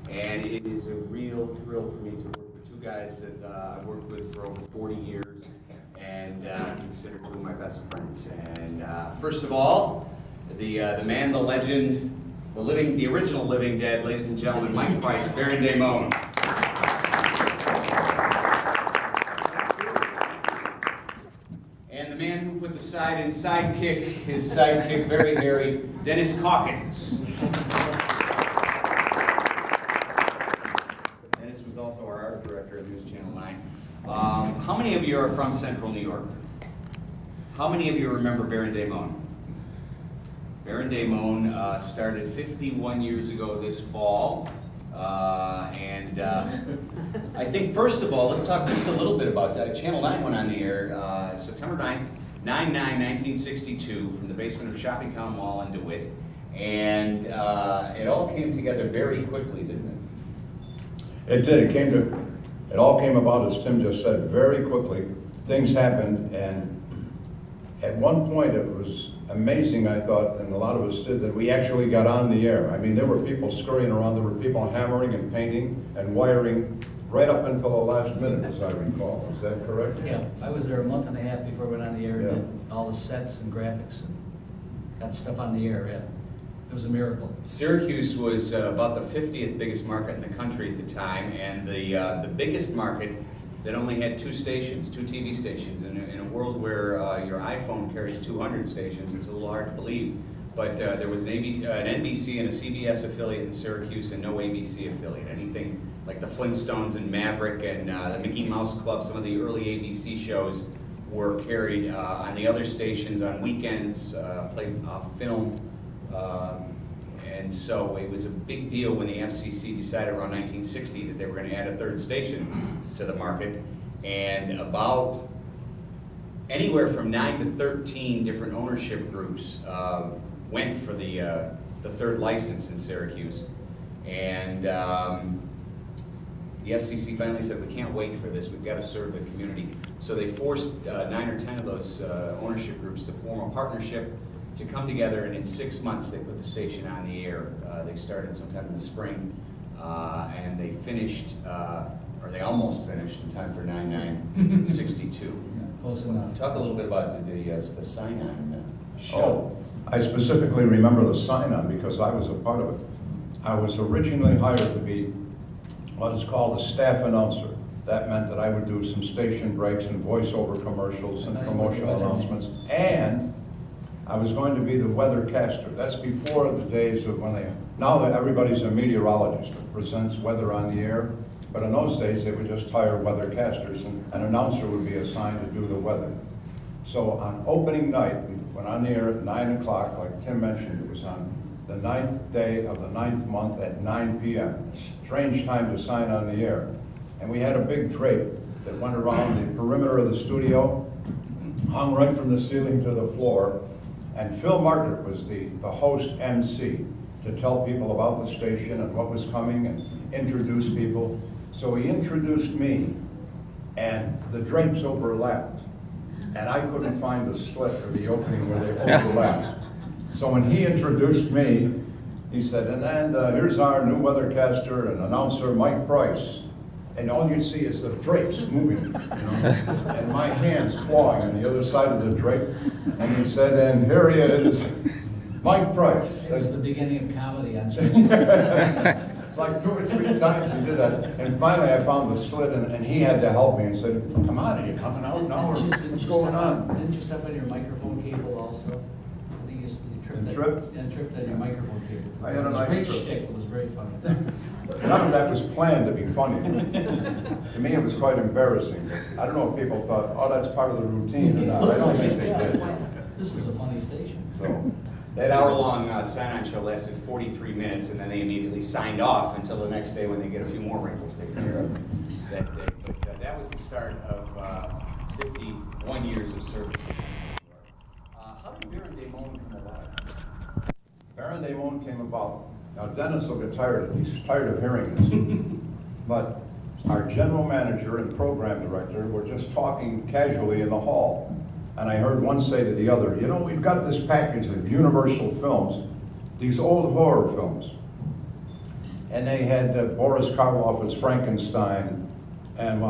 And it is a real thrill for me to work with two guys that I've worked with for over 40 years and consider two of my best friends. And first of all, the man, the legend, the original Living Dead, ladies and gentlemen, Mike Price, Baron Daemon. And the man who put the side in sidekick, his sidekick, very hairy, Dennis Calkins. Dennis was also our art director at News Channel 9. How many of you are from Central New York? How many of you remember Baron Daemon? Baron Daemon started 51 years ago this fall. I think, first of all, let's talk just a little bit about Channel 9 went on the air September 9th, 9/9/1962 from the basement of Shoppingtown Mall in DeWitt. And it all came together very quickly, didn't it? It did. It all came about, as Tim just said, very quickly. Things happened, and at one point it was amazing, I thought, and a lot of us did, that we actually got on the air. I mean, there were people scurrying around, there were people hammering and painting and wiring right up until the last minute, as I recall. Is that correct? Yeah, I was there a month and a half before we went on the air, Yeah. and did all the sets and graphics and got stuff on the air, yeah. It was a miracle. Syracuse was about the 50th biggest market in the country at the time, and the biggest market that only had two stations, two TV stations. In a world where your iPhone carries 200 stations, it's a little hard to believe. But there was an NBC and a CBS affiliate in Syracuse and no ABC affiliate. Anything like the Flintstones and Maverick and the Mickey Mouse Club, some of the early ABC shows were carried on the other stations on weekends, played film. And so it was a big deal when the FCC decided around 1960 that they were going to add a third station to the market. And about anywhere from 9 to 13 different ownership groups went for the third license in Syracuse. And the FCC finally said, we can't wait for this, we've got to serve the community. So they forced 9 or 10 of those ownership groups to form a partnership to come together, and in 6 months they put the station on the air. They started sometime in the spring, and they finished, or they almost finished in time for 9/9/62. Close enough. Talk a little bit about the sign-on show. Oh, I specifically remember the sign-on because I was a part of it. I was originally hired to be what is called a staff announcer. That meant that I would do some station breaks and voiceover commercials and promotional announcements. And I was going to be the weathercaster. That's before the days of when now that everybody's a meteorologist that presents weather on the air. But in those days, they would just hire weathercasters, and an announcer would be assigned to do the weather. So on opening night, we went on the air at 9 o'clock, like Tim mentioned. It was on the 9th day of the 9th month at 9 p.m. Strange time to sign on the air. And we had a big drape that went around the perimeter of the studio, hung right from the ceiling to the floor. And Phil Margaret was the host MC to tell people about the station and what was coming and introduce people. So he introduced me, and the drapes overlapped. And I couldn't find the slit or the opening where they overlapped. So when he introduced me, he said, and here's our new weathercaster and announcer, Mike Price. And all you see is the drapes moving, you know, and my hands clawing on the other side of the drape. And he said, and here he is, Mike Price. It was the beginning of comedy on Tuesday. Like 2 or 3 times he did that. And finally I found the slit, and he had to help me and said, come on, are you coming out now? Or what's going on? Didn't you step on your microphone cable also? I think you tripped on your microphone cable. I had a nice great trip. shtick. It was very funny. None of that was planned to be funny. To me, it was quite embarrassing. I don't know if people thought, oh, that's part of the routine or not. I don't think they did. This is a funny station. So, That hour-long sign-on show lasted 43 minutes, and then they immediately signed off until the next day when they get a few more wrinkles taken care of that day. But that was the start of 51 years of service to Central New York. How did Baron Daemon come about? Baron Daemon came about. Now, Dennis will get tired of it. He's tired of hearing this. But our general manager and program director were just talking casually in the hall. And I heard one say to the other, you know, we've got this package of Universal films, these old horror films. and they had Boris Karloff as Frankenstein, and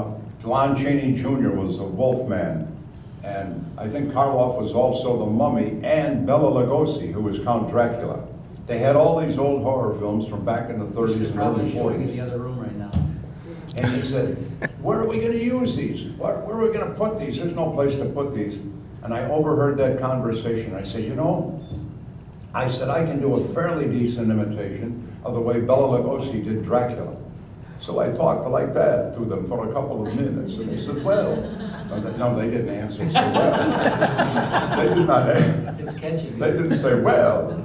Lon Chaney Jr. was the Wolfman, and I think Karloff was also the Mummy, and Bela Lugosi, who was Count Dracula. They had all these old horror films from back in the 30s and early Probably showing in 40s. the other room right now. And he said, where are we going to use these? Where are we going to put these? There's no place to put these. And I overheard that conversation. I said, you know, I said, I can do a fairly decent imitation of the way Bela Lugosi did Dracula. So I talked like that to them for a couple of minutes. And they said, well, no, they didn't answer so well. They did not answer. It's catchy. They didn't say, well,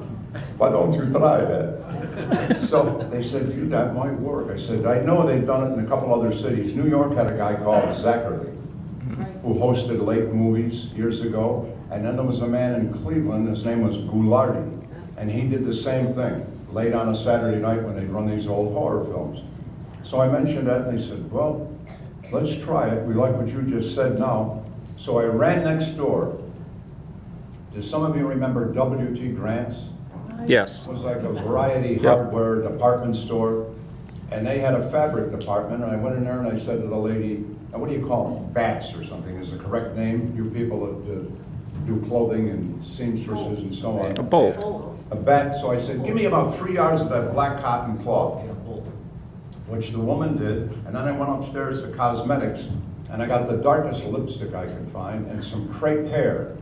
why don't you try that? So they said, gee, that might work. I said, I know they've done it in a couple other cities. New York had a guy called Zachary, who hosted late movies years ago. And then there was a man in Cleveland, his name was Goulardi, and he did the same thing, late on a Saturday night when they'd run these old horror films. So I mentioned that, and they said, well, let's try it. We like what you just said now. So I ran next door. Does some of you remember W.T. Grant's? Yes. It was like a variety hardware department store, and they had a fabric department, and I went in there and I said to the lady, now what do you call them? Bats or something is the correct name? You people that do clothing and seamstresses and so on. A bolt. A bat. So I said, give me about 3 yards of that black cotton cloth, Yeah, bolt. which the woman did, and then I went upstairs to cosmetics, and I got the darkest lipstick I could find and some crepe hair.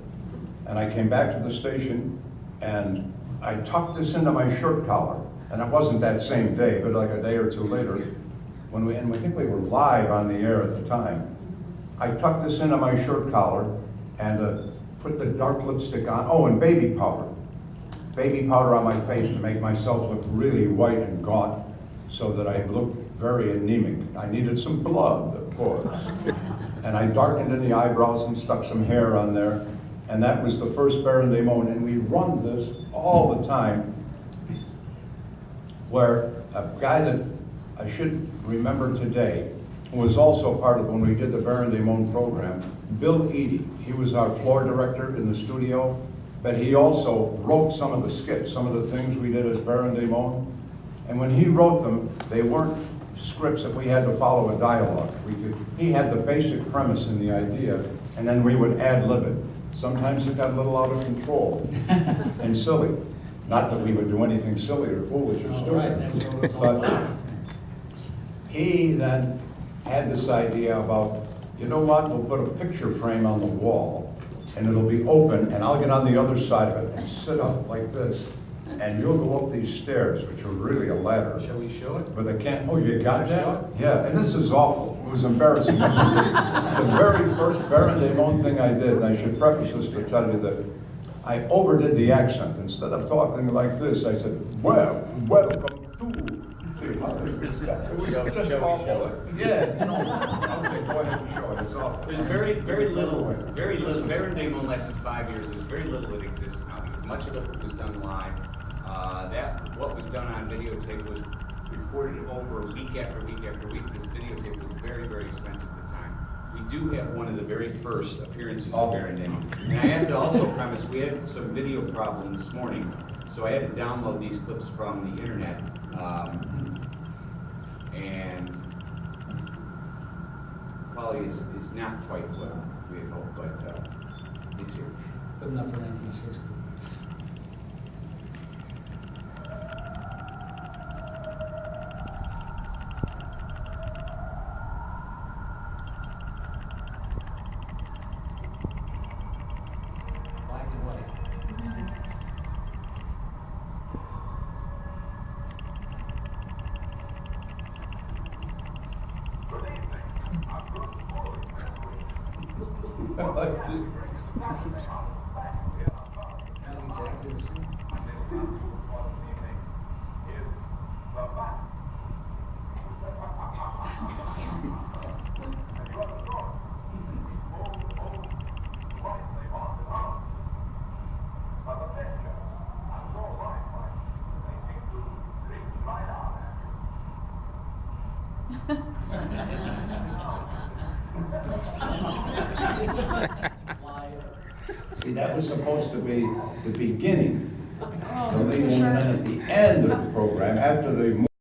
And I came back to the station, and I tucked this into my shirt collar, and it wasn't that same day, but like a day or two later, and we think we were live on the air at the time. I tucked this into my shirt collar and put the dark lipstick on. Oh, and baby powder on my face to make myself look really white and gaunt, so that I looked very anemic. I needed some blood, of course, and I darkened in the eyebrows and stuck some hair on there. And that was the first Baron Daemon, and we run this all the time, where a guy that I should remember today, who was also part of when we did the Baron Daemon program, Bill Eady. He was our floor director in the studio, but he also wrote some of the skits, some of the things we did as Baron Daemon. And when he wrote them, they weren't scripts that we had to follow a dialogue. He had the basic premise and the idea, and then we would ad-lib it. Sometimes it got a little out of control and silly. Not that we would do anything silly or foolish or stupid. But he then had this idea about, you know what, we'll put a picture frame on the wall, and it'll be open, and I'll get on the other side of it and sit up like this, and you'll go up these stairs, which are really a ladder. Shall we show it? But they can't, oh, you got that? Yeah, and this is awful. It was embarrassing. This was the very first Baron Daemon thing I did, and I should preface this to tell you that I overdid the accent. Instead of talking like this, I said, well, welcome to the It was Shall we show it? Yeah, you know, okay, go ahead and show it. It's awful. There's very little. Baron Daemon lasted 5 years. There's very little that exists now, because much of it was done live. What was done on videotape was recorded over week after week after week. This videotape was very, very expensive at the time. We do have one of the very first appearances of Baron Daemon. And I have to also premise, we had some video problem this morning, so I had to download these clips from the internet. And quality is not quite what we had hoped, but it's here. Good enough for 1960. Black and white. Not exactly the same. See, that was supposed to be the beginning, the lead, and then at the end of the program, after the